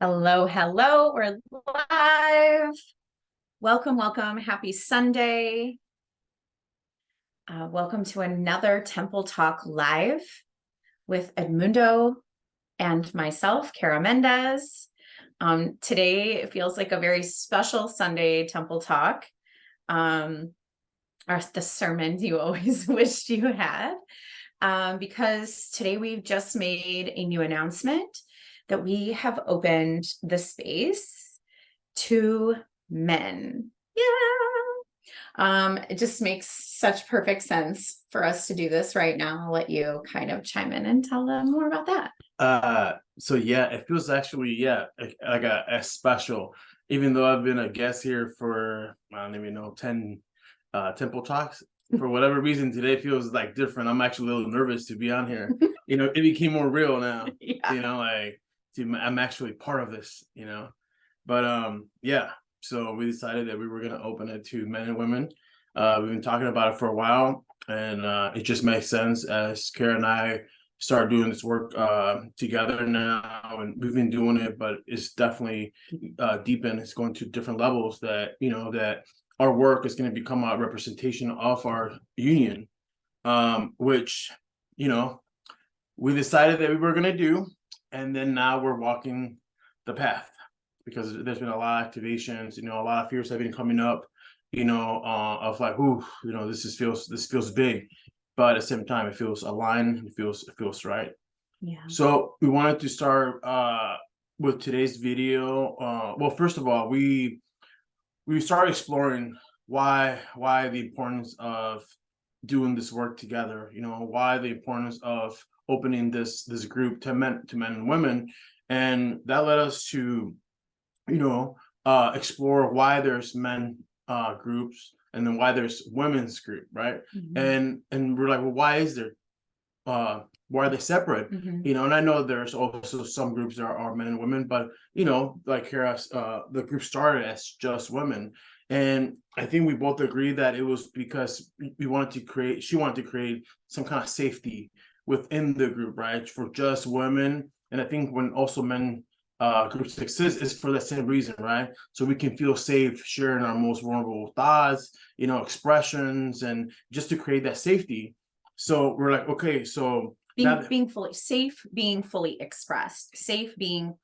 Hello, hello. We're live. Welcome, welcome. Happy Sunday. Welcome to another Temple Talk Live with Edmundo and myself, Cara Mendez. Today, it feels like a very special Sunday Temple Talk. The sermon you always wished you had. Because today we've just made a new announcement that we have opened the space to men. Yeah. It just makes such perfect sense for us to do this right now. I'll let you kind of chime in and tell them more about that. So yeah, it feels actually, like a special, even though I've been a guest here for, I don't even know, 10 Temple Talks. For whatever reason, today feels like different. I'm actually a little nervous to be on here. It became more real now. Yeah. I'm actually part of this, But so we decided that we were going to open it to men and women. We've been talking about it for a while, and it just makes sense as Cara and I start doing this work together now, and we've been doing it, but it's definitely deepened. It's going to different levels that, that our work is going to become a representation of our union, which, we decided that we were going to do. And then now we're walking the path because there's been a lot of activations, a lot of fears have been coming up, of like, this feels big, but at the same time, it feels aligned. It feels right. Yeah. So we wanted to start with today's video. Well, first of all, we started exploring why the importance of doing this work together, why the importance of opening this group to men and women. And that led us to, explore why there's men groups and then why there's women's group, right? Mm-hmm. And we're like, well, why is there why are they separate? Mm-hmm. And I know there's also some groups that are men and women, but like here, the group started as just women. And I think we both agreed that it was because she wanted to create some kind of safety within the group, right, for just women. And I think when also men groups exist is for the same reason, right? So we can feel safe sharing our most vulnerable thoughts, expressions, and just to create that safety. So we're like, okay, so being fully safe, being fully expressed, safe being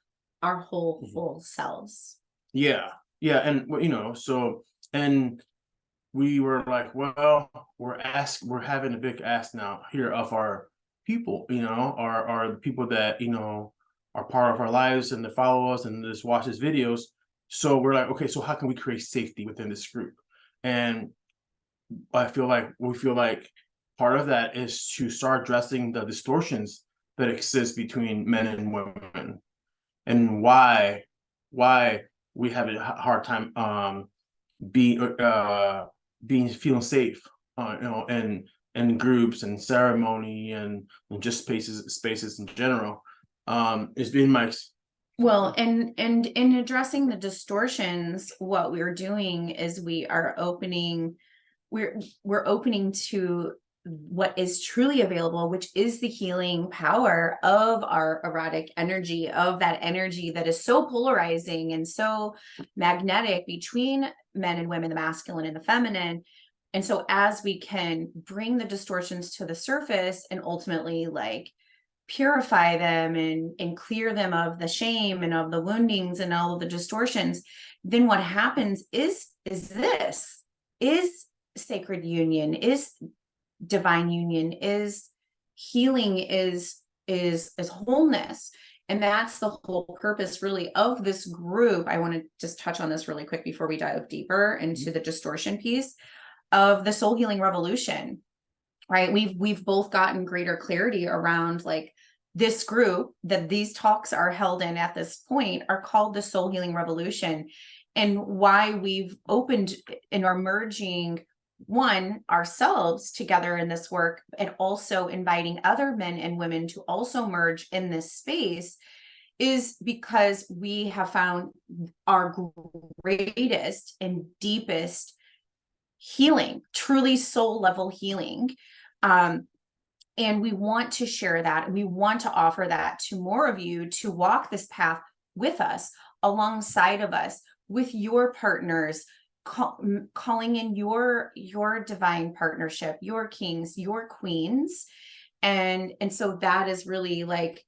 our whole full selves. Yeah. And so, and we were like, well, we're having a big ask now here of our people, are the people that are part of our lives and that follow us and just watch these videos. So we're like, okay, so how can we create safety within this group? And we feel like part of that is to start addressing the distortions that exist between men and women, and why we have a hard time feeling safe, in groups and ceremony and just spaces in general. It's been my well, and in addressing the distortions, what we're doing is we're opening to what is truly available, which is the healing power of our erotic energy, of that energy that is so polarizing and so magnetic between men and women, the masculine and the feminine. And so as we can bring the distortions to the surface and ultimately like purify them and clear them of the shame and of the woundings and all of the distortions, then what happens is sacred union, is divine union, is healing, is wholeness. And that's the whole purpose really of this group. I want to just touch on this really quick before we dive deeper into the distortion piece of the soul healing revolution, right? We've both gotten greater clarity around like this group that these talks are held in at this point are called the Soul Healing Revolution, and why we've opened and are merging ourselves together in this work, and also inviting other men and women to also merge in this space, is because we have found our greatest and deepest healing, truly soul level healing. And we want to share that. And we want to offer that to more of you to walk this path with us, alongside of us, with your partners, calling in your divine partnership, your kings, your queens. And so that is really like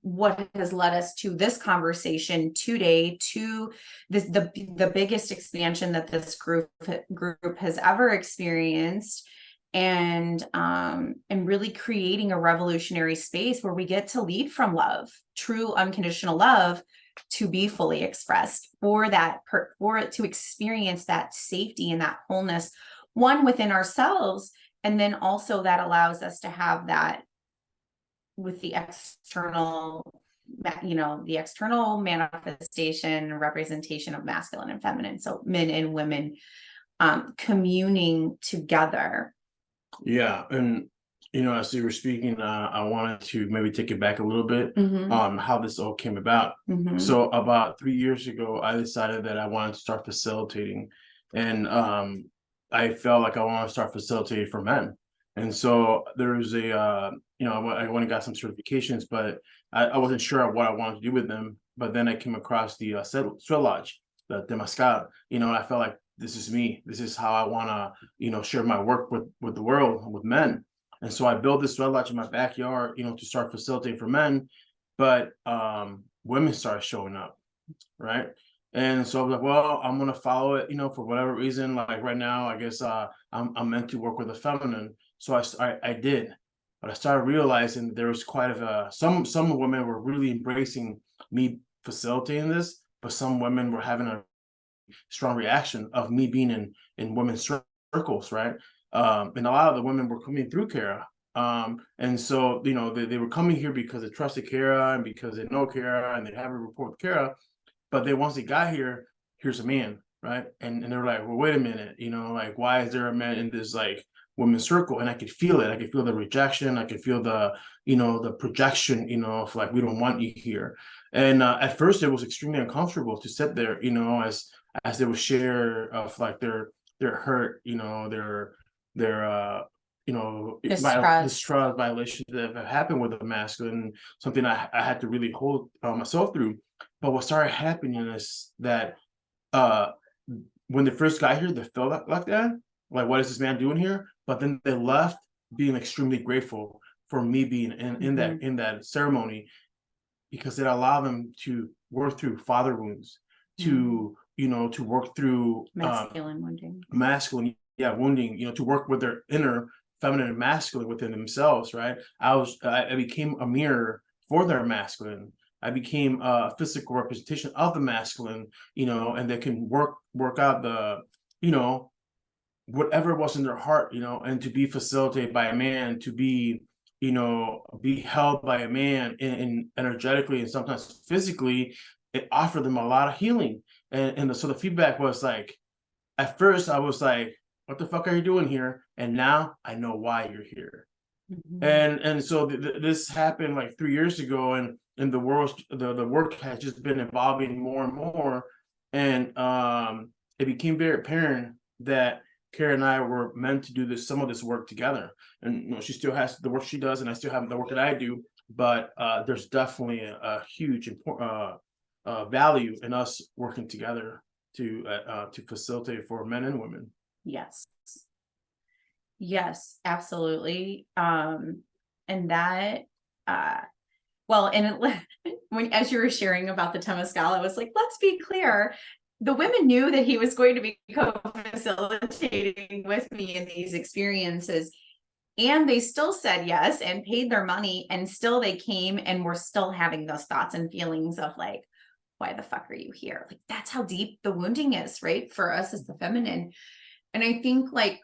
what has led us to this conversation today, to this the biggest expansion that this group has ever experienced, and really creating a revolutionary space where we get to lead from love, true unconditional love, to be fully expressed, for it to experience that safety and that wholeness, one within ourselves, and then also that allows us to have that with the external, the external manifestation, representation of masculine and feminine, so men and women communing together. Yeah, and as you were speaking, I wanted to maybe take it back a little bit on how this all came about. So about 3 years ago, I decided that I wanted to start facilitating, and I felt like I wanted to start facilitating for men. And so there was I went and got some certifications, but I wasn't sure what I wanted to do with them. But then I came across the Sweat Lodge, the Temazcal, and I felt like this is me. This is how I want to, share my work with the world, with men. And so I built this sweat lodge in my backyard, to start facilitating for men. But women started showing up, right? And so I was like, well, I'm gonna follow it, for whatever reason. Like right now, I guess I'm meant to work with the feminine. So I did, but I started realizing there was quite some women were really embracing me facilitating this, but some women were having a strong reaction of me being in women's circles, right? And a lot of the women were coming through Cara. And so, they were coming here because they trusted Cara and because they know Cara and they have a rapport with Cara. But then once they got here, here's a man, right? And they're like, well, wait a minute, like, why is there a man in this like women's circle? And I could feel it. I could feel the rejection. I could feel the projection, of like, we don't want you here. And at first it was extremely uncomfortable to sit there, as they would share of like their hurt, their distrust violations that have happened with the masculine, something I had to really hold myself through. But what started happening is that when they first got here, they felt like that, like, what is this man doing here? But then they left being extremely grateful for me being in that ceremony, because it allowed them to work through father wounds, to work through Masculine wounding, to work with their inner feminine and masculine within themselves, right? I became a mirror for their masculine. I became a physical representation of the masculine, and they can work out the, whatever was in their heart, and to be facilitated by a man, to be held by a man in energetically and sometimes physically. It offered them a lot of healing. And so the feedback was like, at first I was like, what the fuck are you doing here? And now I know why you're here. And so this happened like 3 years ago, and the work has just been evolving more and more. And it became very apparent that Cara and I were meant to do some of this work together. And she still has the work she does, and I still have the work that I do. But there's definitely a huge value in us working together to facilitate for men and women. Yes. Yes, absolutely. And that, uh, well, and when, as you were sharing about the Temescal, I was like, let's be clear. The women knew that he was going to be co-facilitating with me in these experiences, and they still said yes and paid their money, and still they came and were still having those thoughts and feelings of like, why the fuck are you here? Like, that's how deep the wounding is, right? For us as the feminine. And I think like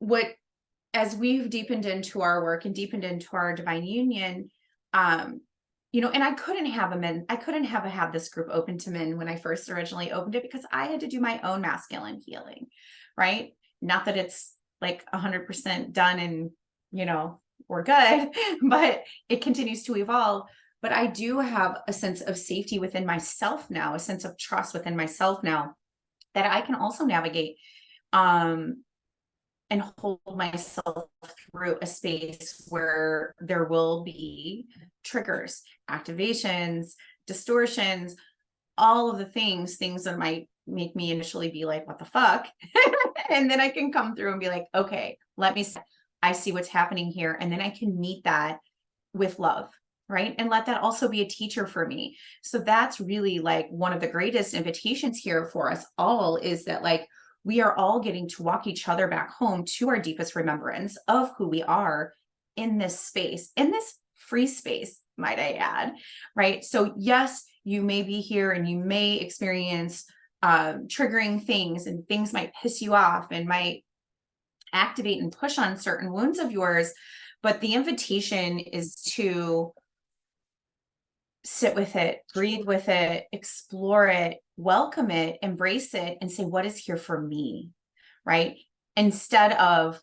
what, as we've deepened into our work and deepened into our divine union, you know, and I couldn't have had this group open to men when I first originally opened it, because I had to do my own masculine healing, right? Not that it's like 100% done and, you know, we're good, but it continues to evolve. But I do have a sense of safety within myself now, a sense of trust within myself now, that I can also navigate, and hold myself through a space where there will be triggers, activations, distortions, all of the things that might make me initially be like, what the fuck? And then I can come through and be like, okay, I see what's happening here. And then I can meet that with love, right? And let that also be a teacher for me. So that's really like one of the greatest invitations here for us all, is that like, we are all getting to walk each other back home to our deepest remembrance of who we are in this space, in this free space, might I add, right? So yes, you may be here and you may experience triggering things, and things might piss you off and might activate and push on certain wounds of yours. But the invitation is to sit with it, breathe with it, explore it, welcome it, embrace it, and say, what is here for me, right? Instead of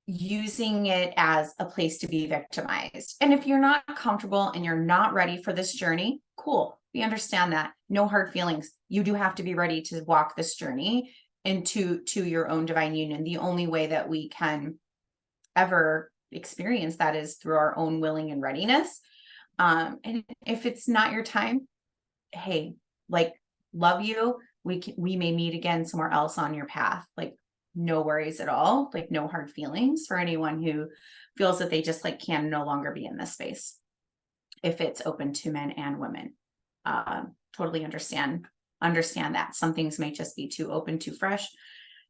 using it as a place to be victimized. And if you're not comfortable and you're not ready for this journey, cool. We understand that. No hard feelings. You do have to be ready to walk this journey into your own divine union. The only way that we can ever experience that is through our own willing and readiness. And if it's not your time, hey, like, love you. We may meet again somewhere else on your path. Like, no worries at all. Like, no hard feelings for anyone who feels that they just like can no longer be in this space, if it's open to men and women. Totally understand that some things may just be too open, too fresh,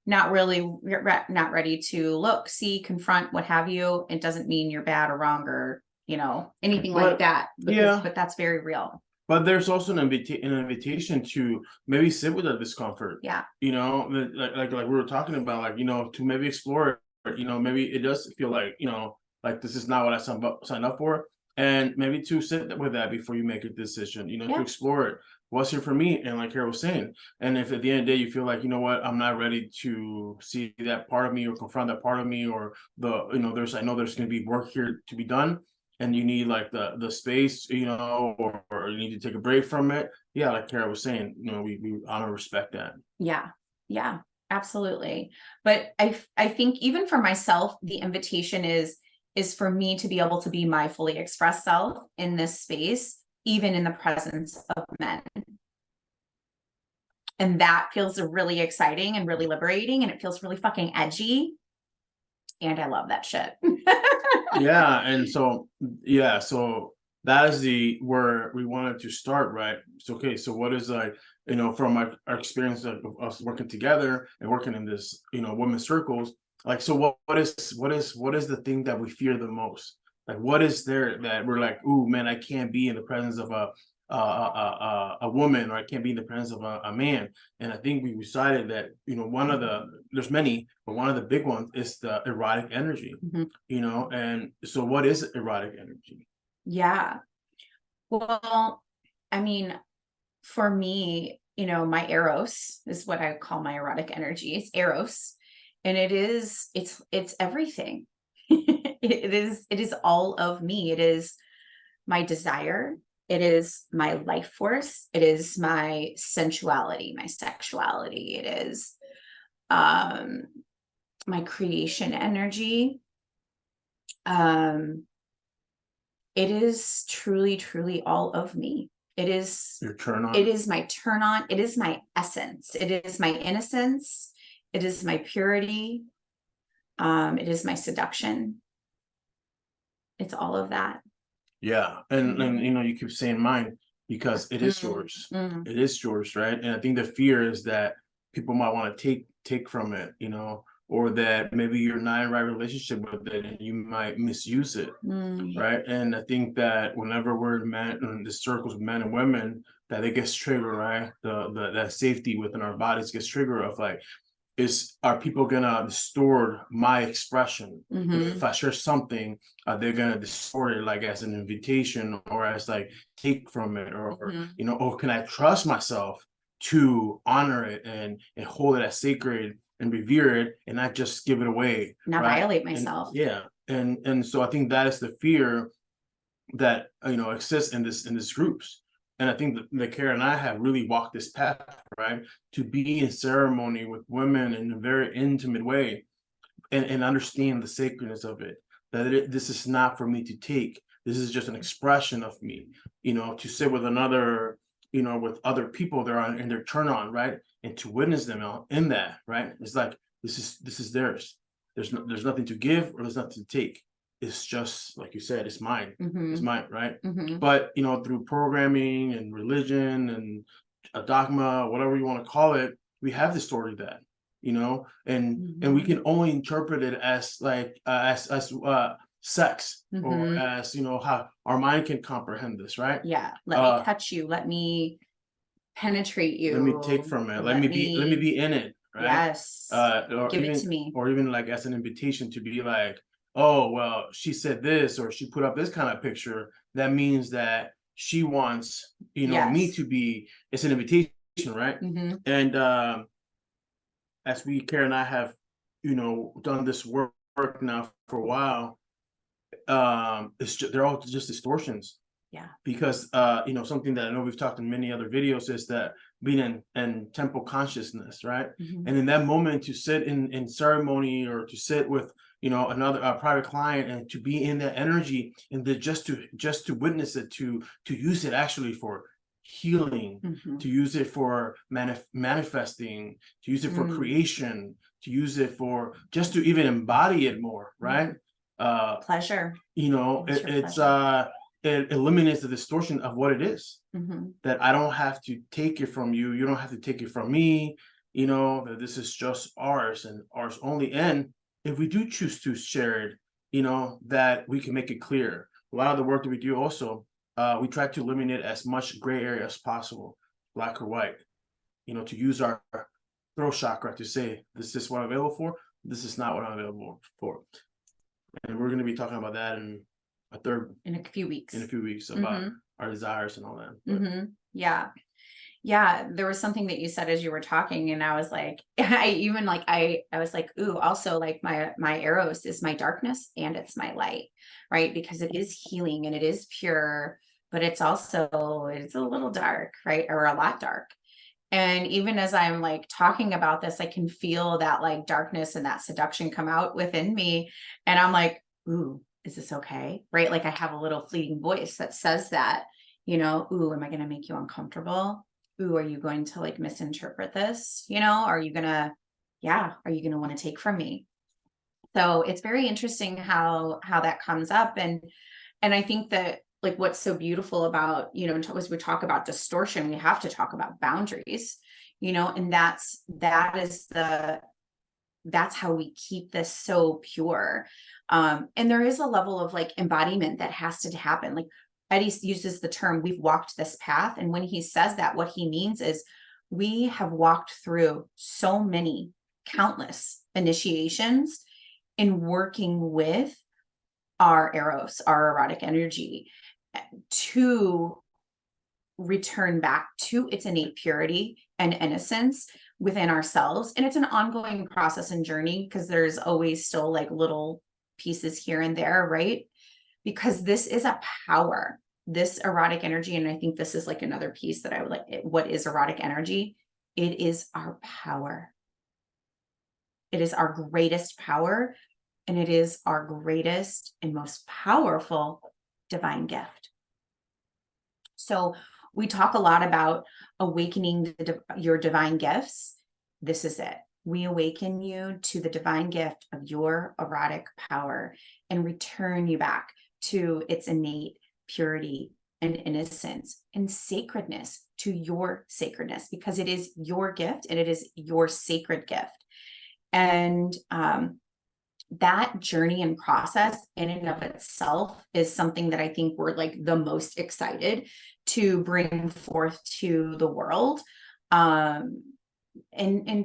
not ready to look, see, confront, what have you. It doesn't mean you're bad or wrong or, you know, anything like that. But that's very real. But there's also an invitation to maybe sit with the discomfort. Yeah. You know, like we were talking about, like, you know, to maybe explore it. You know, maybe it does feel like, you know, like this is not what I signed up for. And maybe to sit with that before you make a decision, you know, to explore it. What's here for me? And like Cara was saying, and if at the end of the day you feel like, you know what, I'm not ready to see that part of me or confront that part of me, or you know, I know there's going to be work here to be done, and you need like the space, you know, or you need to take a break from it. Yeah, like Cara was saying, you know, we honor, respect that. Yeah, absolutely. But I think even for myself, the invitation is for me to be able to be my fully expressed self in this space, even in the presence of men. And that feels really exciting and really liberating, and it feels really fucking edgy. And I love that shit. Yeah. And so that is where we wanted to start, right? So, okay, so what is, like, you know, from our experience of us working together and working in this, you know, women's circles, like, so what is the thing that we fear the most? Like, what is there that we're like, ooh, man, I can't be in the presence of a woman, or I can't be in the presence of a man. And I think we decided that, you know, there's many, but one of the big ones is the erotic energy. Mm-hmm. You know, and so what is erotic energy? Yeah. Well, I mean, for me, you know, my eros is what I call my erotic energy. It's eros. And it's everything. It is all of me. It is my desire. It is my life force. It is my sensuality, my sexuality. It is my creation energy. It is truly, truly all of me. It is your turn on. It is my turn on. It is my essence. It is my innocence. It is my purity. It is my seduction. It's all of that. Yeah. And you know, you keep saying mine because it is yours. Mm. It is yours, right? And I think the fear is that people might want to take from it, you know, or that maybe you're not in the right relationship with it and you might misuse it. Mm. Right. And I think that whenever we're in the circles of men and women, that it gets triggered, right? That safety within our bodies gets triggered of like, are people gonna distort my expression? If I share something, they're gonna distort it like as an invitation or as like take from it, or you know, or can I trust myself to honor it and hold it as sacred and revere it and not just give it away, Not right? violate And myself. yeah, and so I think that is the fear that you know exists in this groups. And I think that Cara and I have really walked this path, right? To be in ceremony with women in a very intimate way and understand the sacredness of it. That this is not for me to take. This is just an expression of me, you know, to sit with another, you know, with other people that are in their turn on, right? And to witness them in that, right? It's like, this is theirs. There's nothing to give or there's nothing to take. It's just like you said, it's mine. It's mine, right? But you know, through programming and religion and a dogma, whatever you want to call it, we have distorted that, you know, and we can only interpret it as like as sex, or as, you know, how our mind can comprehend this, right? Yeah. Let me touch you. Let me penetrate you. Let me take from it. Let me be in it, right? Yes. Or Give even, it to me. or even like as an invitation to be like, oh, well, she said this, or she put up this kind of picture. That means that she wants, you know, me to be, it's an invitation, right? And as Cara and I have, you know, done this work now for a while, they're all just distortions. Yeah. Because you know, something that I know we've talked in many other videos is that being in temple consciousness, right? And in that moment to sit in ceremony, or to sit with, you know, another private client, and to be in that energy, and just to witness it, to use it actually for healing, to use it for manifesting, to use it for creation, to use it for just to even embody it more, right? Pleasure. You know, it eliminates the distortion of what it is. That I don't have to take it from you, you don't have to take it from me, you know, that this is just ours and ours only. And if we do choose to share it, you know, that we can make it clear. A lot of the work that we do also, we try to eliminate as much gray area as possible, black or white, you know, to use our throat chakra to say, this is what I'm available for, this is not what I'm available for. And we're going to be talking about that in a few weeks about our desires and all that. Yeah. Yeah. There was something that you said as you were talking, and I was like, I was like, ooh, also like my eros is my darkness and it's my light, right? Because it is healing and it is pure, but it's a little dark, right? Or a lot dark. And even as I'm like talking about this, I can feel that like darkness and that seduction come out within me. And I'm like, ooh, is this okay? Right? Like I have a little fleeting voice that says that, you know, ooh, am I going to make you uncomfortable? Ooh, are you going to like misinterpret this? You know, are you going to want to take from me? So it's very interesting how that comes up. And I think that like what's so beautiful about, you know, as we talk about distortion, we have to talk about boundaries, you know, and that's how we keep this so pure. And there is a level of like embodiment that has to happen. Like Eddie uses the term, we've walked this path. And when he says that, what he means is we have walked through so many countless initiations in working with our eros, our erotic energy, to return back to its innate purity and innocence within ourselves. And it's an ongoing process and journey, because there's always still like little pieces here and there, right? Because this is a power, this erotic energy. And I think this is like another piece that I would like. What is erotic energy? It is our power. It is our greatest power. And it is our greatest and most powerful divine gift. So we talk a lot about awakening your divine gifts. This is it. we awaken you to the divine gift of your erotic power and return you back to its innate purity and innocence and sacredness, to your sacredness, because it is your gift and it is your sacred gift. And that journey and process in and of itself is something that I think we're like the most excited to bring forth to the world. And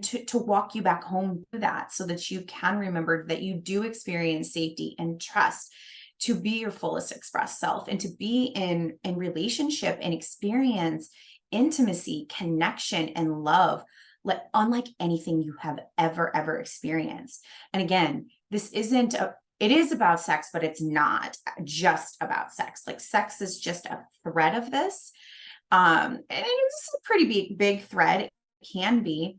to walk you back home to that, so that you can remember that you do experience safety and trust to be your fullest expressed self, and to be in relationship and experience intimacy, connection, and love, like unlike anything you have ever experienced. And again, this isn't it is about sex, but it's not just about sex. Like sex is just a thread of this. And it's a pretty big thread. It can be,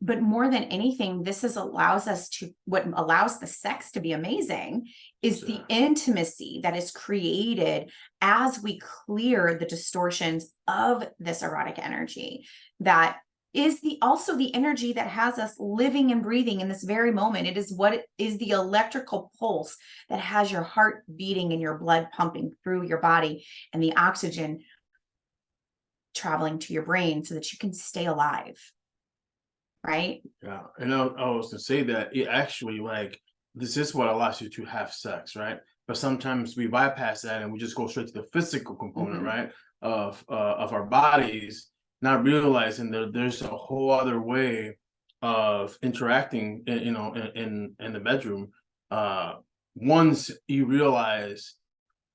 but more than anything, what allows the sex to be amazing is the intimacy that is created as we clear the distortions of this erotic energy. That is also the energy that has us living and breathing in this very moment. It is what is the electrical pulse that has your heart beating and your blood pumping through your body, and the oxygen traveling to your brain so that you can stay alive. Right? Yeah. And I was to say that it actually, like, this is what allows you to have sex, right? But sometimes we bypass that and we just go straight to the physical component, right? Of our bodies, not realizing that there's a whole other way of interacting, in the bedroom. Once you realize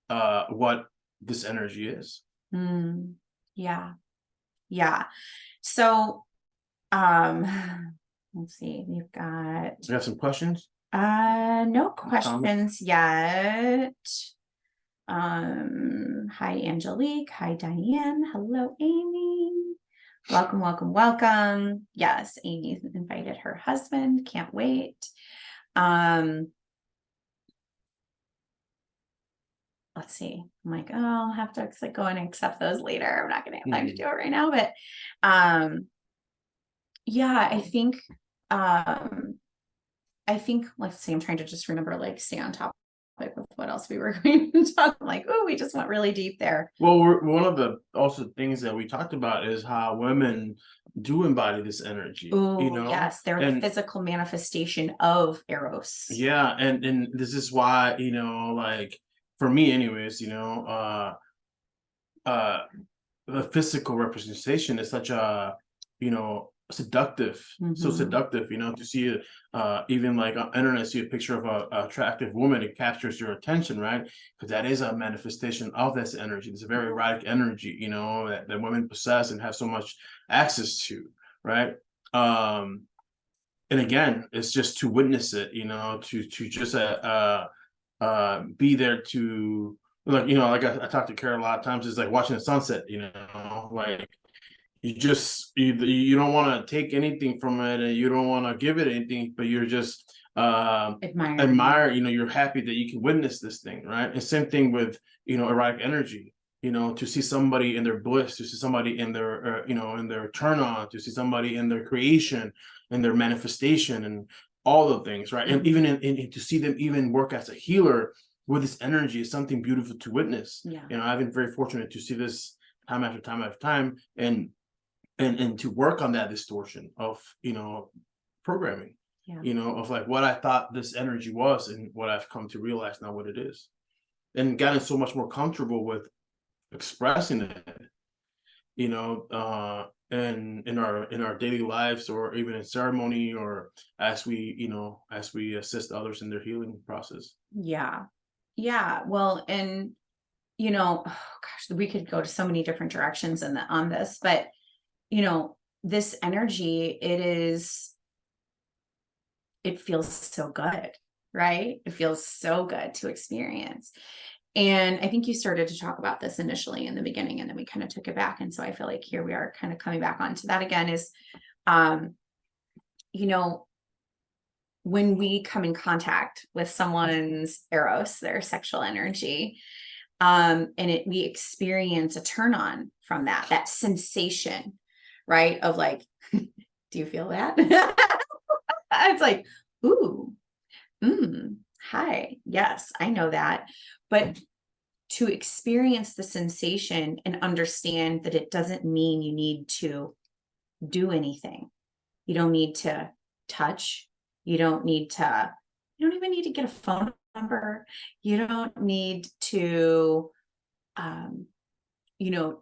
what this energy is. Yeah. So let's see, we have some questions. No questions yet. Hi Angelique, hi Diane, hello Amy, welcome. Yes, Amy's invited her husband, can't wait. Let's see, I'm like, oh, I'll have to go in and accept those later. I'm not gonna have time to do it right now, but yeah, I think, let's see, I'm trying to just remember, like, stay on topic with what else we were going to talk. Like, oh, we just went really deep there. Well, one of the also things that we talked about is how women do embody this energy. Yes, they're the physical manifestation of Eros. Yeah, and this is why, like, for me anyways, the physical representation is such a, seductive, so seductive, to see even like on internet, see a picture of a attractive woman, it captures your attention, right? Because that is a manifestation of this energy. It's a very erotic energy, that women possess and have so much access to, right? And again, it's just to witness it, to just be there to, like I talked to Cara a lot of times. It's like watching the sunset, like you don't want to take anything from it, and you don't want to give it anything, but you're just admire, you're happy that you can witness this thing, right? And same thing with, erotic energy, to see somebody in their bliss, to see somebody in their in their turn on, to see somebody in their creation and their manifestation and all the things, right? And even in to see them even work as a healer with this energy is something beautiful to witness. I've been very fortunate to see this time after time, and to work on that distortion of, programming, of like what I thought this energy was and what I've come to realize now what it is, and gotten so much more comfortable with expressing it, and in our daily lives, or even in ceremony, or as we assist others in their healing process. Yeah. Well, and oh gosh, we could go to so many different directions on this, but this energy, it feels so good, right? It feels so good to experience. And I think you started to talk about this initially in the beginning, and then we kind of took it back. And so I feel like here we are kind of coming back onto that again, is, when we come in contact with someone's Eros, their sexual energy, and we experience a turn on from that sensation, right? Of like, do you feel that? It's like, ooh, hi. Yes, I know that. But to experience the sensation and understand that it doesn't mean you need to do anything. You don't need to touch. You don't even need to get a phone number. You don't need to,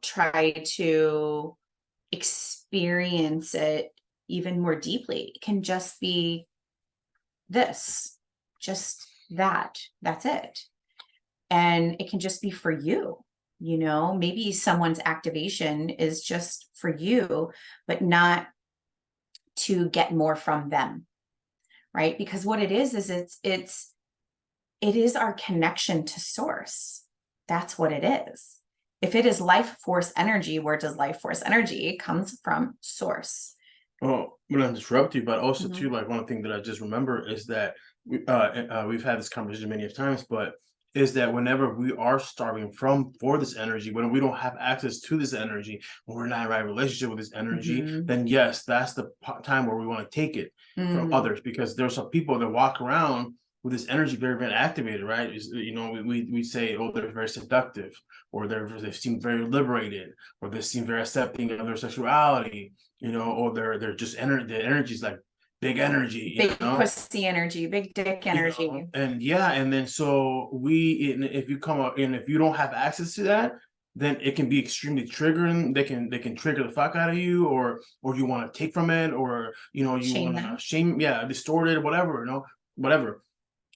try to experience it even more deeply. It can just be this, just that's it. And it can just be for you. Maybe someone's activation is just for you, but not to get more from them, right? Because what it is it is our connection to source. That's what it is. If it is life force energy, where does life force energy? It comes from source. Well, I'm gonna interrupt you, but also too, like one thing that I just remember is that we've had this conversation many times, but is that whenever we are starving for this energy, when we don't have access to this energy, when we're not in the right relationship with this energy, then yes, that's the time where we want to take it from others, because there's some people that walk around with this energy very, very activated, right? We say, oh, they're very seductive, or they seem very liberated, or they seem very accepting of their sexuality, or they're just the energy is like big energy, big pussy energy, big dick energy. And then so if you come up and if you don't have access to that, then it can be extremely triggering. They can trigger the fuck out of you, or you want to take from it, or you want to shame, distort it, whatever, whatever.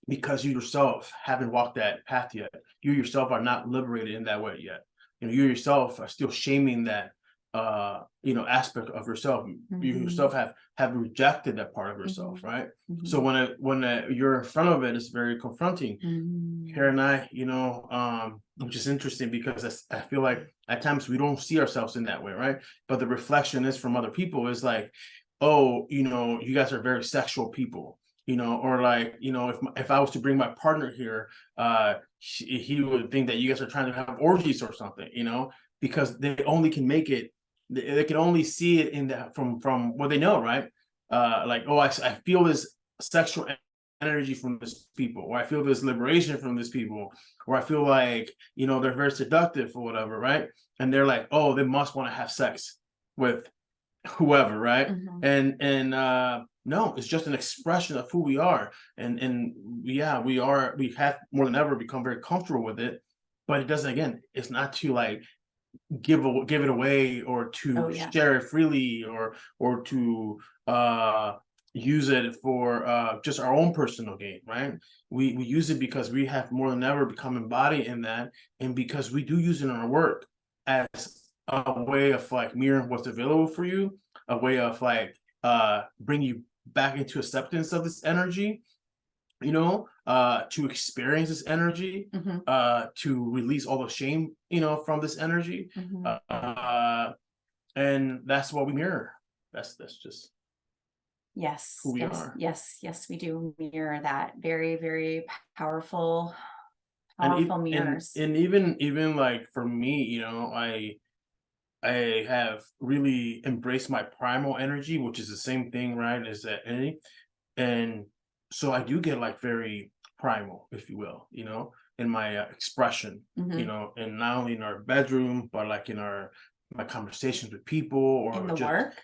Because you yourself haven't walked that path yet. You yourself are not liberated in that way yet. You yourself are still shaming that aspect of yourself. You yourself have rejected that part of yourself, right? So when you're in front of it, it's very confronting. Cara and I, which is interesting, because I feel like at times we don't see ourselves in that way, right? But the reflection is from other people is like, oh, you guys are very sexual people. Or like, if I was to bring my partner here, he would think that you guys are trying to have orgies or something, because they only can make it, they can only see it in that from what they know, right? Like, oh, I feel this sexual energy from this people, or I feel this liberation from this people, or I feel like, they're very seductive or whatever, right? And they're like, oh, they must want to have sex with whoever, right? No, it's just an expression of who we are, and we have more than ever become very comfortable with it, but it doesn't, again, it's not to like give it away, or to share it freely, or to use it for just our own personal gain, right? We use it because we have more than ever become embodied in that, and because we do use it in our work as a way of like mirroring what's available for you, a way of like bring you back into acceptance of this energy, to experience this energy, to release all the shame, from this energy. And that's what we mirror. That's just who we are. Yes, we do mirror that. Very, very powerful mirrors. And even like for me, I have really embraced my primal energy, which is the same thing, right, as that energy. And so I do get like very primal, if you will, in my expression, and not only in our bedroom, but like in my conversations with people, or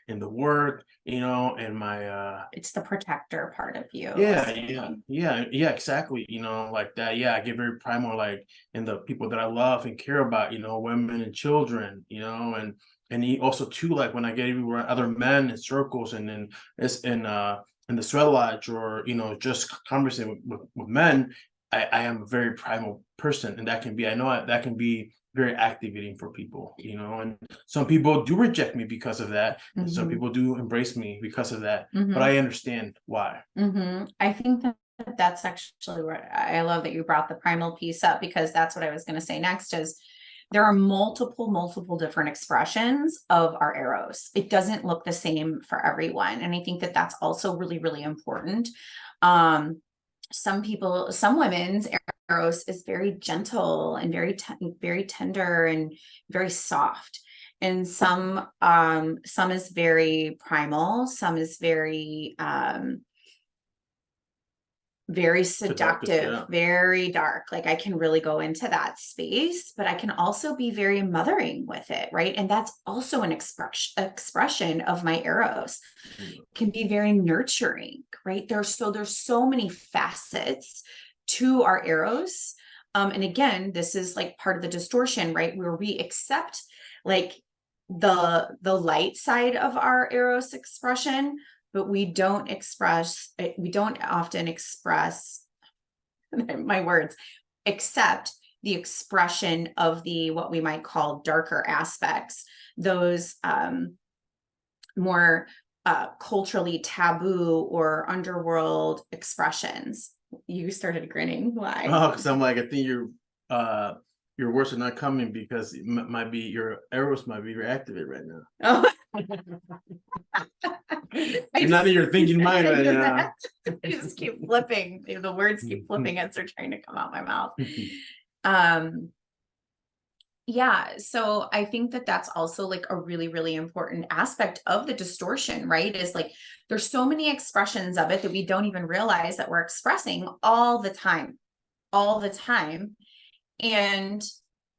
in the work, and my it's the protector part of you. Yeah, exactly. Like that. Yeah, I get very primal, like in the people that I love and care about, women and children, and he also too, like when I get everywhere, other men in circles, and then it's in the sweat lodge, or just conversing with men, I am a very primal person, and that can be very activating for people, and some people do reject me because of that, and some people do embrace me because of that, but I understand why. I think that's actually where I love that you brought the primal piece up, because that's what I was going to say next is there are multiple different expressions of our eros. It doesn't look the same for everyone. And I think that that's also really, really important. Some women's eros is very gentle and very tender and very soft. And some is very primal, some is very very seductive, yeah. very dark. Like I can really go into that space, but I can also be very mothering with it, right? And that's also an expression of my eros. Can be very nurturing, right? There's so many facets to our eros. And again, this is like part of the distortion, right? Where we accept like the light side of our eros expression, but we don't often express my words, accept the expression of the what we might call darker aspects, those more culturally taboo or underworld expressions. You started grinning. Why? Oh, because I'm like, I think your words are not coming because it might be your arrows might be reactivated right now. Oh. You're not in your thinking mind right now. I just keep flipping. The words keep flipping as they're trying to come out my mouth. Yeah, so I think that that's also like a really, really important aspect of the distortion, right? Is like there's so many expressions of it that we don't even realize that we're expressing all the time. And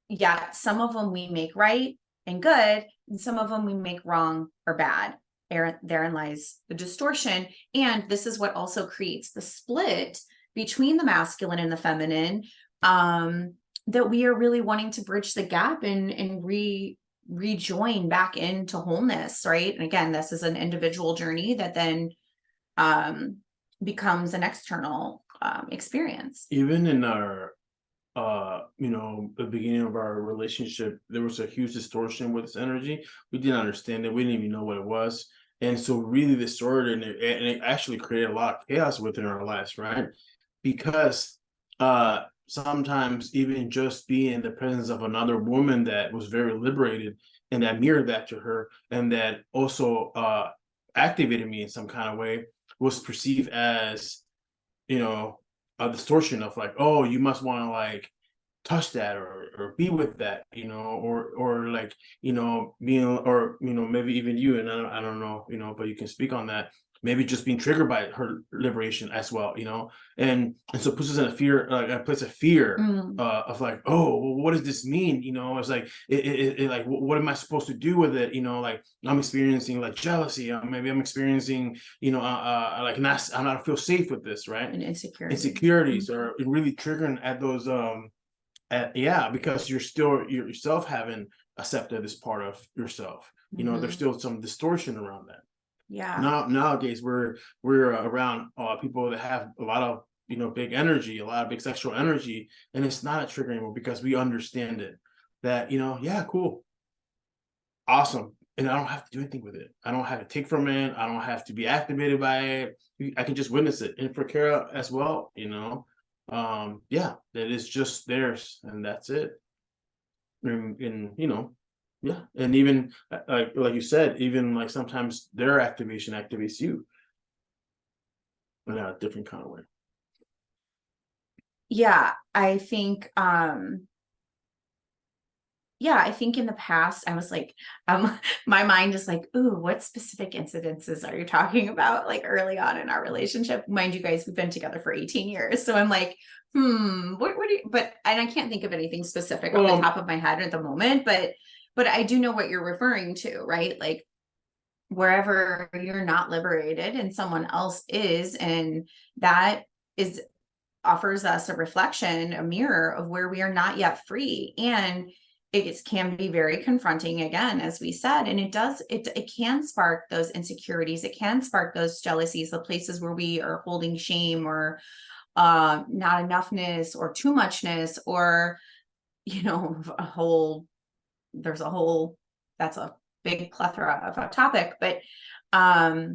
yeah, some of them we make right and good, and some of them we make wrong or bad. Therein lies the distortion. And this is what also creates the split between the masculine and the feminine. That we are really wanting to bridge the gap and rejoin back into wholeness, right? And again, this is an individual journey that then becomes an external experience. Even in our the beginning of our relationship, there was a huge distortion with this energy. We didn't understand it. We didn't even know what it was. And so really distorted, and it actually created a lot of chaos within our lives, right? Because sometimes even just being in the presence of another woman that was very liberated and that mirrored that to her, and that also activated me in some kind of way, was perceived as, a distortion of like, oh, you must want to like touch that or be with that, or like, being, or, maybe even you, and I don't know, but you can speak on that, maybe just being triggered by her liberation as well, and so it puts us in a place of fear of like, oh, well, what does this mean? It's like, it like, what am I supposed to do with it? Like I'm experiencing like jealousy, maybe I'm experiencing, like I don't feel safe with this, right? And Insecurities are really triggering at those because you're still yourself haven't accepted this part of yourself. There's still some distortion around that. Yeah. Nowadays we're around people that have a lot of big energy, a lot of big sexual energy, and it's not a trigger anymore because we understand it. That yeah, cool, awesome, and I don't have to do anything with it. I don't have to take from it. I don't have to be activated by it. I can just witness it. And for Cara as well, yeah, that is just theirs, and that's it. And yeah, and even like you said, even like sometimes their activation activates you in a different kind of way. Yeah, I think I think in the past I was like, my mind is like, ooh, what specific incidences are you talking about? Like early on in our relationship, mind you guys, we've been together for 18 years. So I'm like, what do you, and I can't think of anything specific off the top of my head at the moment, but I do know what you're referring to, right? Like wherever you're not liberated and someone else is, and that offers us a reflection, a mirror of where we are not yet free. And it can be very confronting, again, as we said, and it can spark those insecurities. It can spark those jealousies, the places where we are holding shame or not enoughness or too muchness, or, that's a big plethora of a topic. But I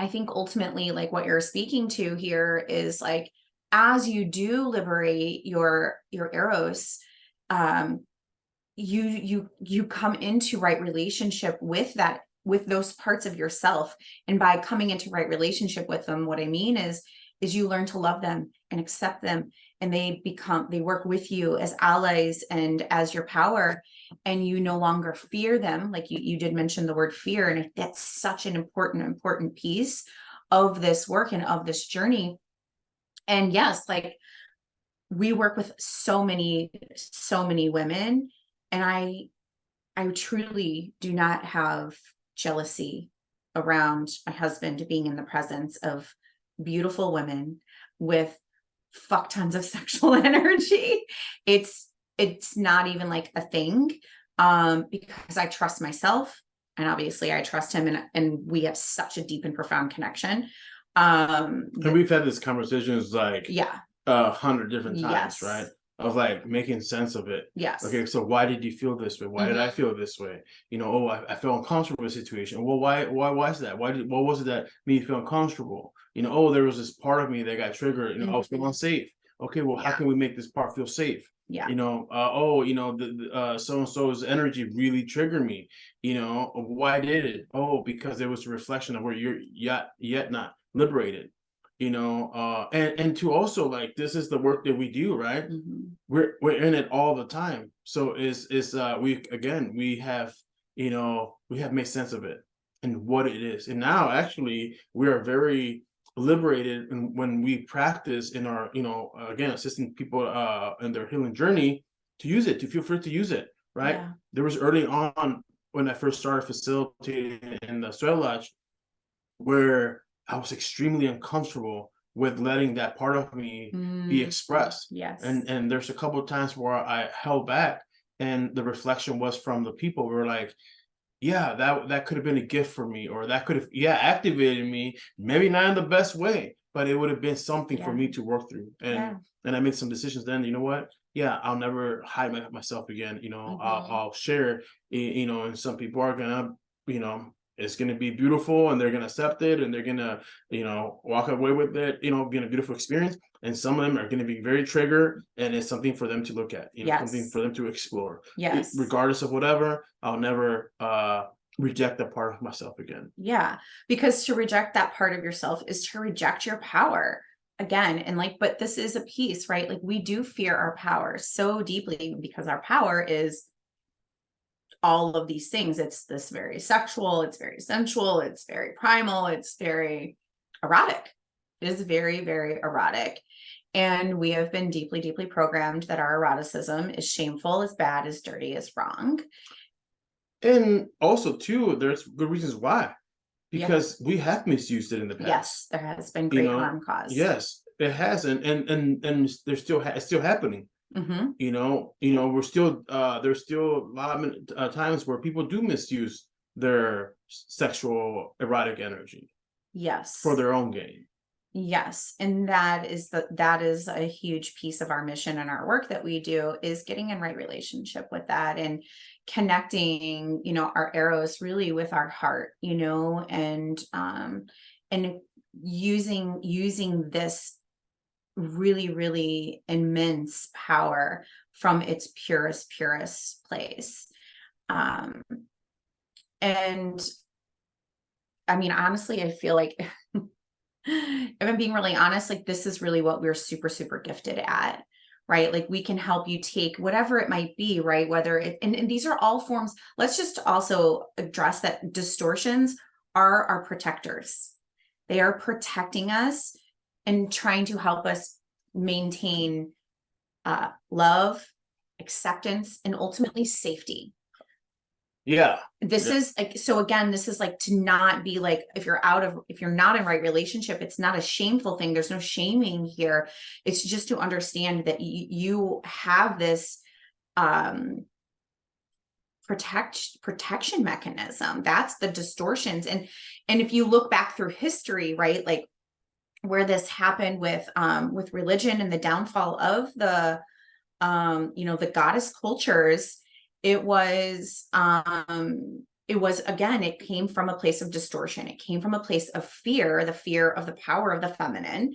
think ultimately, like what you're speaking to here is like, as you do liberate your eros, you come into right relationship with those parts of yourself. And by coming into right relationship with them, what I mean is you learn to love them and accept them, and they work with you as allies and as your power, and you no longer fear them. Like you did mention the word fear, and that's such an important piece of this work and of this journey, And yes, like we work with so many women, and I truly do not have jealousy around my husband being in the presence of beautiful women with fuck tons of sexual energy. It's not even like a thing, because I trust myself, and obviously I trust him, and we have such a deep and profound connection. And we've had this conversations like Yeah. 100 different times, Yes. right? Of like making sense of it. Yes. Okay, so why did you feel this way? Why did I feel this way? You know, oh, I felt uncomfortable with the situation. Well, why is that? What was it that made me feel uncomfortable? You know, oh, there was this part of me that got triggered, and I was feeling unsafe. Okay, well, how can we make this part feel safe? Yeah. You know, oh, you know, the so-and-so's energy really triggered me. You know, why did it? Oh, because it was a reflection of where you're yet not liberated. You know, and to also, like, this is the work that we do, right? We're in it all the time. So we have, you know, we have made sense of it and what it is. And now actually we are very liberated, and when we practice in our, you know, again, assisting people in their healing journey, to use it, to feel free to use it, right? Yeah. There was early on when I first started facilitating in the Sweat Lodge, where I was extremely uncomfortable with letting that part of me be expressed. Yes. And there's a couple of times where I held back, and the reflection was from the people who were like, yeah, that could have been a gift for me, or that could have, activated me, maybe not in the best way, but it would have been something for me to work through. And I made some decisions then, you know what? Yeah, I'll never hide myself again. You know, I'll share, you know, and some people are gonna, you know, it's going to be beautiful, and they're going to accept it, and they're going to, you know, walk away with it, you know, being a beautiful experience. And some of them are going to be very triggered, and it's something for them to look at, you know, something for them to explore. Yes. Regardless of whatever, I'll never reject that part of myself again. Yeah, because to reject that part of yourself is to reject your power again. And like, but this is a piece, right? Like we do fear our power so deeply, because our power is all of these things. It's this very sexual, it's very sensual, it's very primal, it's very erotic. It is very, very erotic. And we have been deeply, deeply programmed that our eroticism is shameful, is bad, is dirty, is wrong. And also too, there's good reasons why, because we have misused it in the past. Yes, there has been great harm caused. Yes, it has, and there's still it's still happening. You know, we're still there's still a lot of times where people do misuse their sexual erotic energy. Yes. For their own gain. Yes. And that is a huge piece of our mission and our work that we do, is getting in right relationship with that, and connecting, you know, our eros really with our heart, you know, and using this really, really immense power from its purest place. And I mean, honestly, I feel like if I'm being really honest, like this is really what we're super, super gifted at, right? Like we can help you take whatever it might be, right? Whether it, and these are all forms. Let's just also address that distortions are our protectors. They are protecting us and trying to help us maintain love, acceptance, and ultimately safety. Yeah. This is like, so again, this is like to not be like, if you're not in right relationship, it's not a shameful thing. There's no shaming here. It's just to understand that you have this protection mechanism. That's the distortions. And if you look back through history, right, like where this happened with religion and the downfall of the you know, the goddess cultures, it was again, it came from a place of distortion. It came from a place of fear, the fear of the power of the feminine.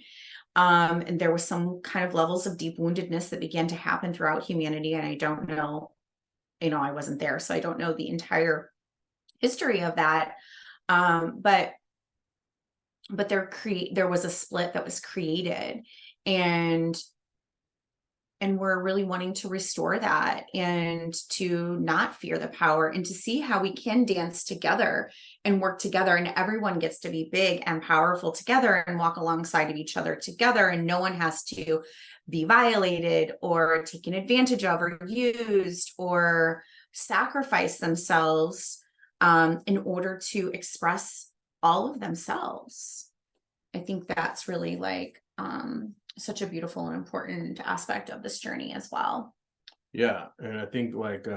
And there was some kind of levels of deep woundedness that began to happen throughout humanity. And I don't know, you know, I wasn't there, so I don't know the entire history of that. But there was a split that was created, and we're really wanting to restore that, and to not fear the power, and to see how we can dance together and work together, and everyone gets to be big and powerful together and walk alongside of each other together, and no one has to be violated or taken advantage of or used or sacrifice themselves in order to express all of themselves. I think that's really like such a beautiful and important aspect of this journey as well. Yeah, and I think like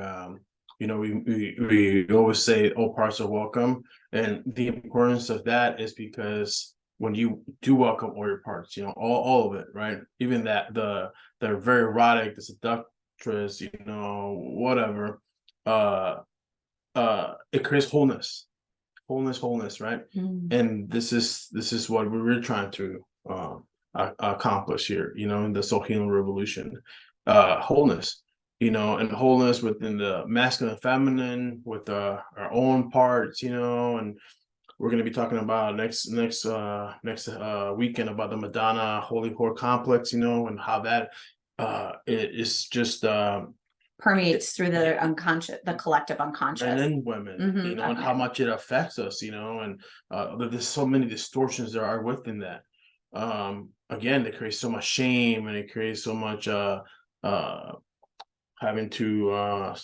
you know, we always say all parts are welcome, and the importance of that is because when you do welcome all your parts, you know, all of it, right? Even that the very erotic, the seductress, you know, whatever, it creates wholeness, right? And this is what we were trying to accomplish here, you know, in the soul healing revolution. Wholeness, you know, and wholeness within the masculine and feminine, with our own parts, you know. And we're going to be talking about next weekend about the Madonna Holy Whore complex, you know, and how that it is just permeates through the unconscious, the collective unconscious, men and women, you know, and how much it affects us, you know, and there's so many distortions there are within that. Again, it creates so much shame, and it creates so much having to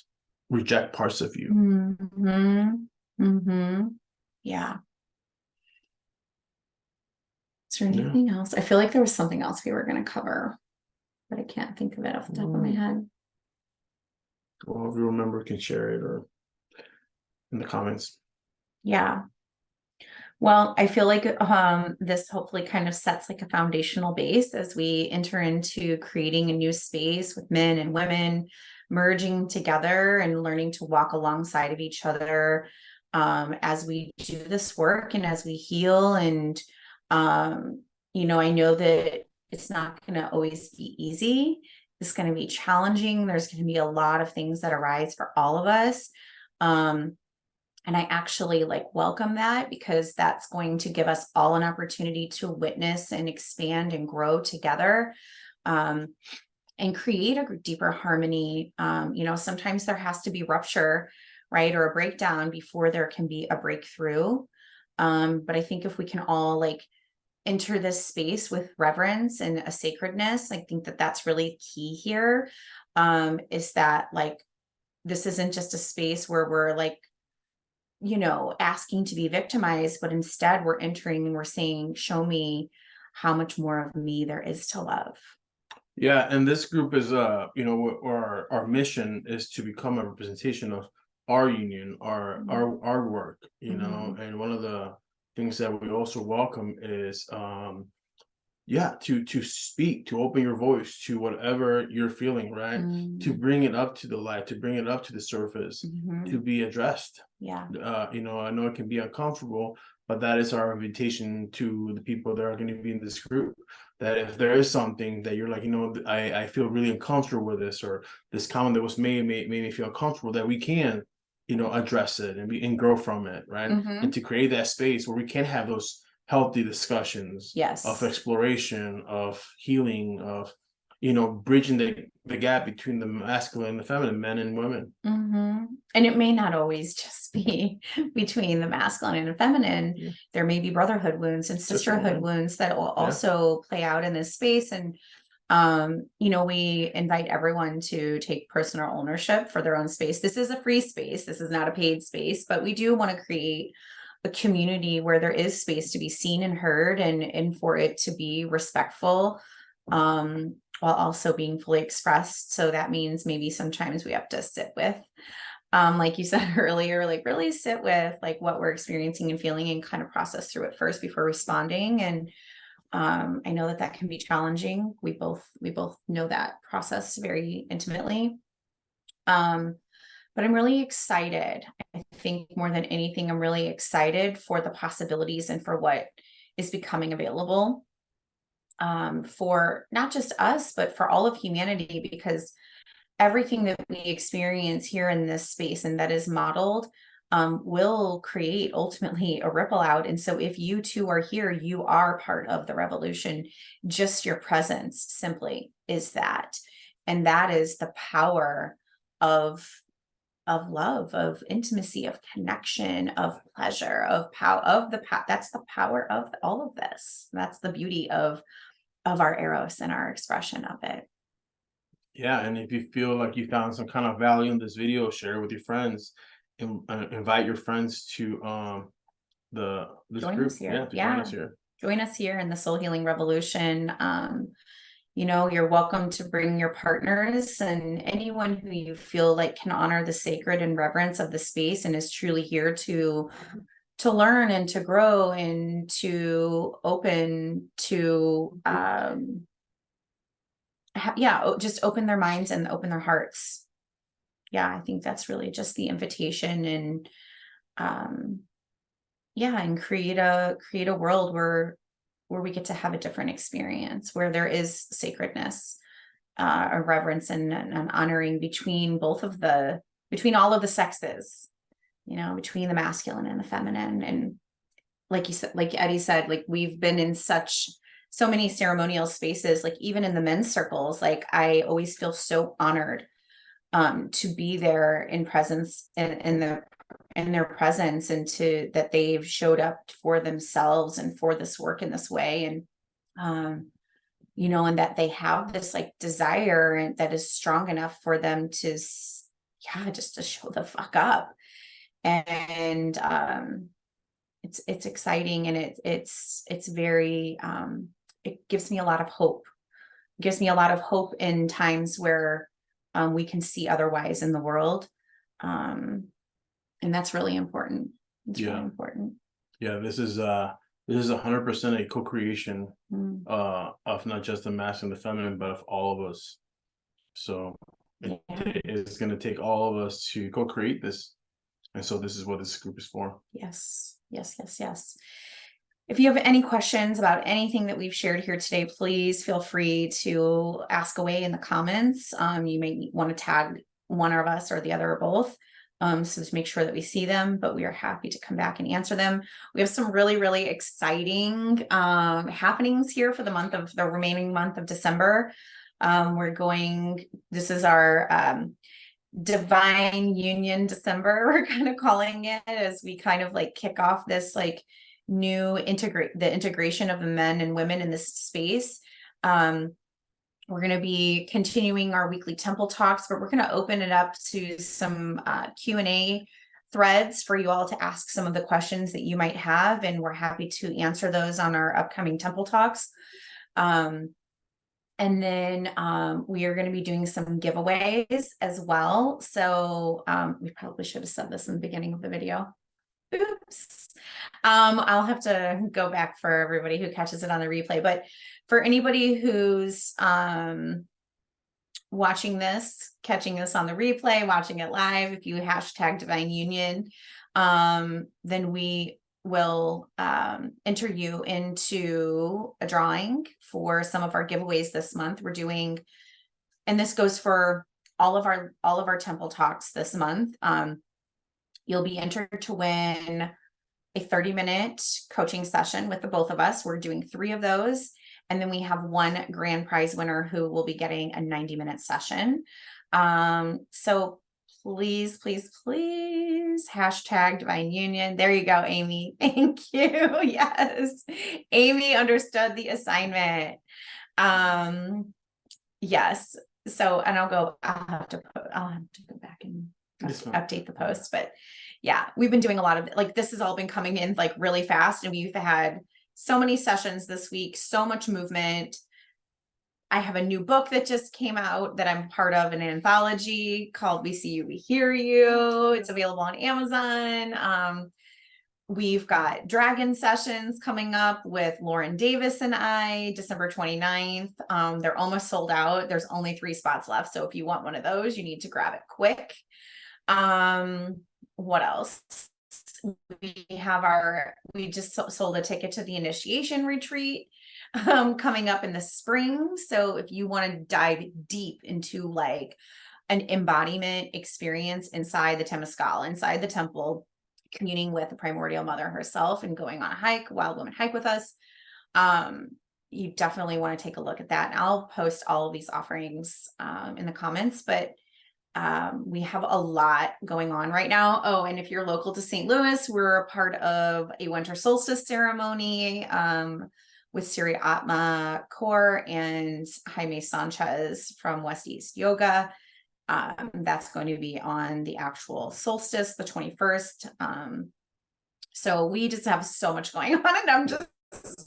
reject parts of you. Yeah. Is there anything else? I feel like there was something else we were going to cover, but I can't think of it off the top of my head. Well, if you remember, you can share it or in the comments. Yeah. Well, I feel like this hopefully kind of sets like a foundational base as we enter into creating a new space with men and women merging together and learning to walk alongside of each other as we do this work and as we heal. And, you know, I know that it's not going to always be easy. It's going to be challenging. There's going to be a lot of things that arise for all of us. And I actually like welcome that, because that's going to give us all an opportunity to witness and expand and grow together, and create a deeper harmony. You know, sometimes there has to be rupture, right, or a breakdown before there can be a breakthrough. But I think if we can all like enter this space with reverence and a sacredness, I think that that's really key here. Is that like, this isn't just a space where we're like, you know, asking to be victimized, but instead we're entering and we're saying, show me how much more of me there is to love. Yeah, and this group is you know, our mission is to become a representation of our union, our work, you know. And one of the things that we also welcome is yeah, to speak, to open your voice to whatever you're feeling, right? To bring it up to the light, to bring it up to the surface, to be addressed. Yeah. You know, I know it can be uncomfortable, but that is our invitation to the people that are going to be in this group, that if there is something that you're like, you know, I feel really uncomfortable with this, or this comment that was made me feel uncomfortable, that we can, you know, address it and grow from it, right? And to create that space where we can have those healthy discussions, yes, of exploration, of healing, of, you know, bridging the gap between the masculine and the feminine, men and women. And it may not always just be between the masculine and the feminine. There may be brotherhood wounds and sisterhood wounds that will also play out in this space. And you know, we invite everyone to take personal ownership for their own space. This is a free space. This is not a paid space, but we do want to create a community where there is space to be seen and heard, and for it to be respectful, while also being fully expressed. So that means maybe sometimes we have to sit with, like you said earlier, like really sit with like what we're experiencing and feeling and kind of process through it first before responding. And I know that that can be challenging. We both know that process very intimately. But I'm really excited. I think more than anything, I'm really excited for the possibilities and for what is becoming available, for not just us, but for all of humanity, because everything that we experience here in this space and that is modeled will create ultimately a ripple out. And so if you too are here, you are part of the revolution. Just your presence simply is that. And that is the power of love, of intimacy, of connection, of pleasure, of that's the power of all of this. That's the beauty of our eros and our expression of it. Yeah, and if you feel like you found some kind of value in this video, share it with your friends. Invite your friends to this Join group. us here. Yeah, to join us here. Join us here in the Soul Healing Revolution. You know, you're welcome to bring your partners and anyone who you feel like can honor the sacred and reverence of the space and is truly here to learn and to grow and to open to just open their minds and open their hearts. Yeah, I think that's really just the invitation, and and create a world where we get to have a different experience, where there is sacredness, a reverence and an honoring between between all of the sexes, you know, between the masculine and the feminine. And like you said, like Eddie said, like we've been in so many ceremonial spaces, like even in the men's circles, like I always feel so honored to be there in presence in their presence, and that they've showed up for themselves and for this work in this way. And you know, and that they have this like desire and that is strong enough for them to just to show the fuck up. And it's exciting, and it's very it gives me a lot of hope. It gives me a lot of hope in times where we can see otherwise in the world. And that's really important. It's really important. Yeah, this is 100% a co-creation of not just the masculine and the feminine, but of all of us. So it's going to take all of us to co-create this. And so this is what this group is for. Yes. If you have any questions about anything that we've shared here today, please feel free to ask away in the comments. You may want to tag one of us or the other or both, so to make sure that we see them, but we are happy to come back and answer them. We have some really, really exciting happenings here for the remaining month of December. This is our Divine Union December, we're kind of calling it, as we kind of like kick off this like new integration of the men and women in this space. We're going to be continuing our weekly temple talks, but we're going to open it up to some Q&A threads for you all to ask some of the questions that you might have, and we're happy to answer those on our upcoming temple talks. And then we are going to be doing some giveaways as well. So we probably should have said this in the beginning of the video. Oops. I'll have to go back for everybody who catches it on the replay. But for anybody who's watching this, catching this on the replay, watching it live, if you hashtag Divine Union, then we will enter you into a drawing for some of our giveaways this month. We're doing, and this goes for all of our temple talks this month. You'll be entered to win a 30-minute coaching session with the both of us. We're doing 3 of those. And then we have one grand prize winner who will be getting a 90-minute session. So please, please, please hashtag Divine Union. There you go, Amy. Thank you. Yes. Amy understood the assignment. Yes. So, and I'll have to go back and update the post, but yeah, we've been doing a lot of, like, this has all been coming in like really fast, and we've had so many sessions this week, so much movement. I have a new book that just came out that I'm part of, an anthology called We See You, We Hear You. It's available on Amazon. We've got dragon sessions coming up with Lauren Davis and I, December 29th. They're almost sold out. There's only 3 spots left. So if you want one of those, you need to grab it quick. What else? We just sold a ticket to the initiation retreat coming up in the spring. So if you want to dive deep into like an embodiment experience inside the Temescal, inside the temple, communing with the Primordial Mother herself and going on a hike, wild woman hike with us, you definitely want to take a look at that. And I'll post all of these offerings in the comments, but We have a lot going on right now. Oh, and if you're local to St. Louis, we're a part of a winter solstice ceremony with Siri Atma Kaur and Jaime Sanchez from West East Yoga. That's going to be on the actual solstice, the 21st. So we just have so much going on, and I'm just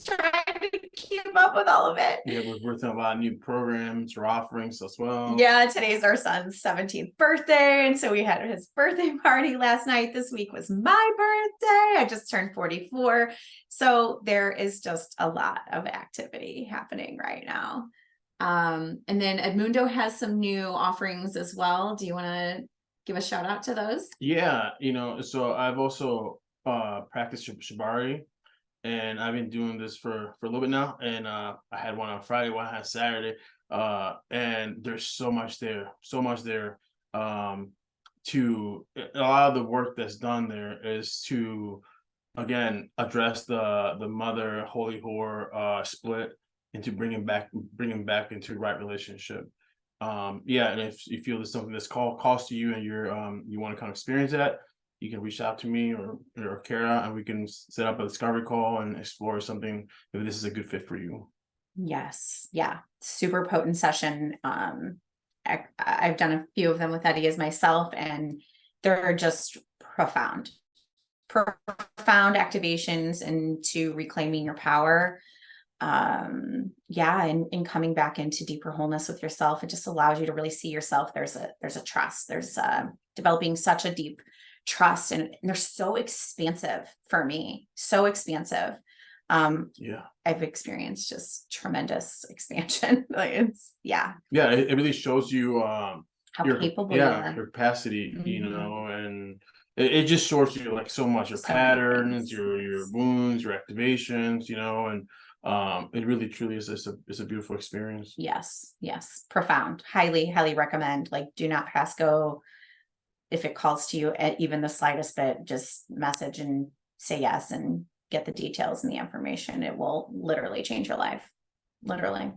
trying to keep up with all of it. Yeah, we're working on a lot of new programs or offerings as well. Yeah, today's our son's 17th birthday, and so we had his birthday party last night. This week was my birthday. I just turned 44. So there is just a lot of activity happening right now. And then Edmundo has some new offerings as well. Do you want to give a shout out to those? Yeah, so I've also practiced Shibari, and I've been doing this for a little bit now. And I had one on Friday, one on Saturday, and there's so much there. To a lot of the work that's done there is to, again, address the mother holy whore split, and to bring him back into the right relationship. Yeah, and if you feel there's something that's calls to you, and you want to kind of experience that, you can reach out to me or Cara, and we can set up a discovery call and explore something if this is a good fit for you. Yes. Yeah. Super potent session. I've done a few of them with Eddie as myself, and they're just profound activations into reclaiming your power. Yeah. And coming back into deeper wholeness with yourself. It just allows you to really see yourself. There's a trust, there's developing such a deep trust, and they're so expansive for me. So expansive. Yeah, I've experienced just tremendous expansion. Like it really shows you how capable you are. your capacity, and it just shows you like so much, your patterns, your wounds, your activations, and it really truly is a beautiful experience. Yes, profound. Highly recommend. Like, do not pass go. If it calls to you at even the slightest bit, just message and say yes and get the details and the information. It will literally change your life. Literally.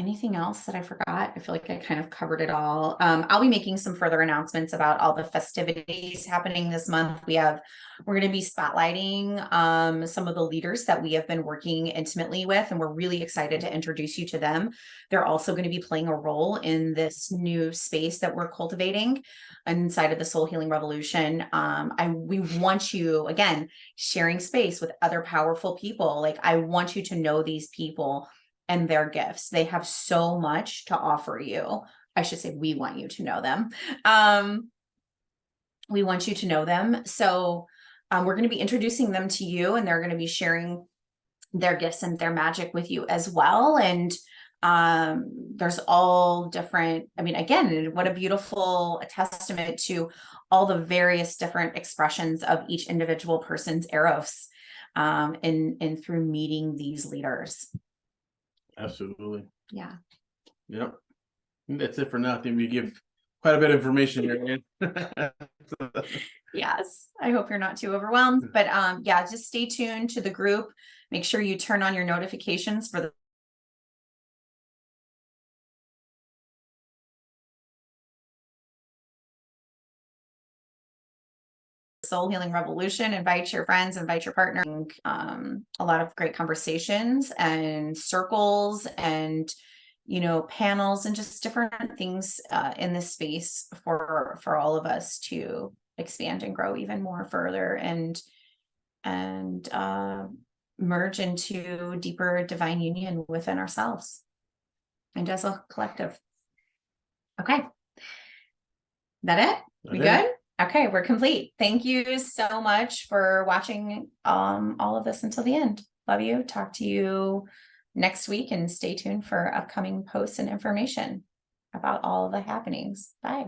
Anything else that I forgot? I feel like I kind of covered it all. I'll be making some further announcements about all the festivities happening this month. We're going to be spotlighting some of the leaders that we have been working intimately with, and we're really excited to introduce you to them. They're also going to be playing a role in this new space that we're cultivating inside of the Soul Healing Revolution. We want you, again, sharing space with other powerful people. Like, I want you to know these people and their gifts. They have so much to offer you. I should say, we want you to know them. We want you to know them. So we're going to be introducing them to you, and they're going to be sharing their gifts and their magic with you as well. And there's all different, again, what a beautiful testament to all the various different expressions of each individual person's eros in through meeting these leaders. Absolutely. Yeah. Yep. That's it for now. I think we give quite a bit of information here. Yes. I hope you're not too overwhelmed, but just stay tuned to the group. Make sure you turn on your notifications for the Soul Healing Revolution. Invite your friends, invite your partner. A lot of great conversations and circles and panels and just different things in this space for all of us to expand and grow even more further and merge into deeper divine union within ourselves and as a collective. Okay. That it? We good? Okay, we're complete. Thank you so much for watching all of this until the end. Love you. Talk to you next week, and stay tuned for upcoming posts and information about all the happenings. Bye.